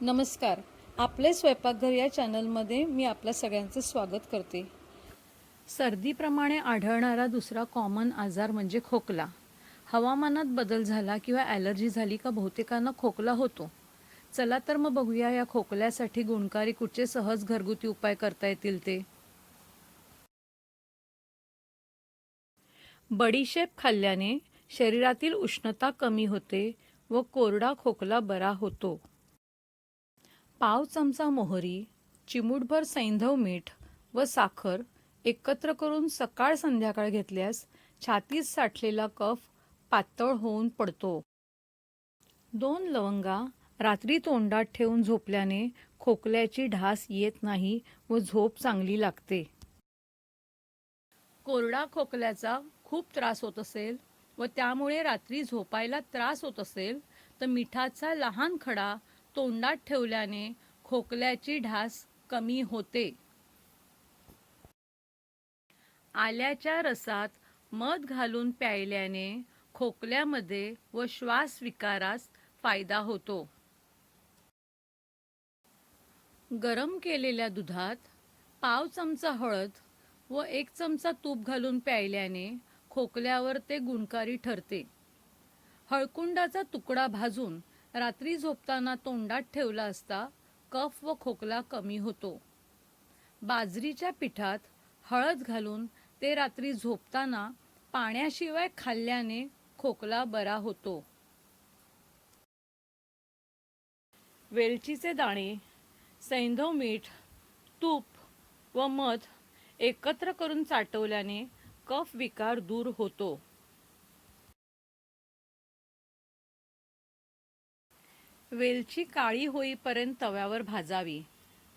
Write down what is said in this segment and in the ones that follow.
नमस्कार. आपले स्वयंपाकघर या चॅनलमध्ये मी आपल्या सगळ्यांचं स्वागत करते. सर्दीप्रमाणे आढळणारा दुसरा कॉमन आजार म्हणजे खोकला. हवामानात बदल झाला किंवा ॲलर्जी झाली का बहुतेकांना खोकला होतो. चला तर मग बघूया या खोकल्यासाठी गुणकारी कुठचे सहज घरगुती उपाय करता येतील ते. बडीशेप खाल्ल्याने शरीरातील उष्णता कमी होते व कोरडा खोकला बरा होतो. पाव चमचा मोहरी, चिमूटभर सैंधव मीठ व साखर एकत्र करून सकाळ संध्याकाळ घेतल्यास छातीत साठलेला कफ पातळ होऊन पडतो. 2 लवंगा रात्री तोंडात ठेवून झोपल्याने खोकल्याची ढास येत नाही व झोप चांगली लागते. कोरडा खोकल्याचा खूप त्रास होत असेल व त्यामुळे रात्री झोपायला त्रास होत असेल तर मिठाचा लहान खडा तोंडात ठेवल्याने खोकल्याची ढास कमी होते. आल्याच्या रसात मध घालून प्यायल्याने खोकल्यामध्ये व श्वास विकारास फायदा होतो. गरम केलेल्या दुधात पाव चमचा हळद व 1 चमचा तूप घालून प्यायल्याने खोकल्यावर ते गुणकारी ठरते. हळकुंडाचा तुकडा भाजून रात्री झोपताना तोंडात ठेवला असता कफ व खोकला कमी होतो. बाजरीच्या पिठात हळद घालून ते रात्री झोपताना पाण्याशिवाय खाल्ल्याने खोकला बरा होतो. वेलचीचे दाणे, सैंधव मीठ, तूप व मध एकत्र करून चाटवल्याने कफ विकार दूर होतो. वेलची काळी होईपर्यंत तव्यावर भाजावी.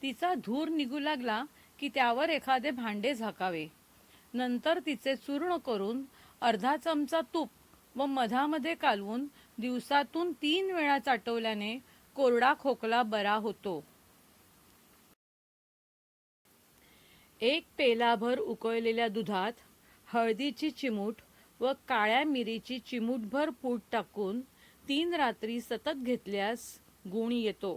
तिचा धूर निघू लागला की त्यावर एखादे भांडे झाकावे. नंतर तिचे चूर्ण करून अर्धा चमचा तूप व मधामध्ये कालवून दिवसातून 3 वेळा चाटवल्याने कोरडा खोकला बरा होतो. 1 पेलाभर उकळलेल्या दुधात हळदीची चिमूट व काळ्या मिरीची चिमूटभर पूड टाकून 3 रात्री सतत घेतल्यास गुण येतो.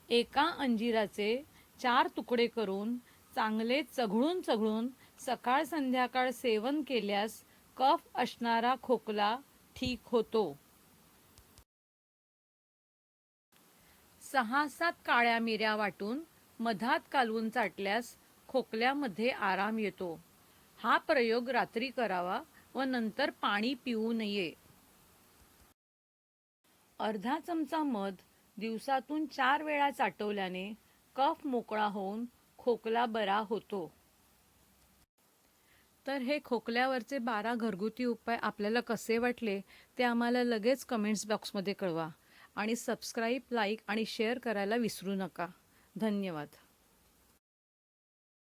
एका अंजिराचे 4 तुकडे करून चांगले चघळून चघळून सकाळ संध्याकाळ सेवन केल्यास कफ असणारा खोकला ठीक होतो. 6-7 काळ्या मिऱ्या वाटून मधात कालवून चाटल्यास खोकल्यामध्ये आराम येतो. हा प्रयोग रात्री करावा व नंतर पाणी पिऊ नये. अर्धा चमचा मध दिवसातून 4 वेळा चाटवल्याने कफ मोकळा होऊन खोकला बरा होतो. तर हे खोकल्यावरचे 12 घरगुती उपाय आपल्याला कसे वाटले ते आम्हाला लगेच कमेंट्स बॉक्समध्ये कळवा आणि सबस्क्राईब, लाईक आणि शेअर करायला विसरू नका. धन्यवाद.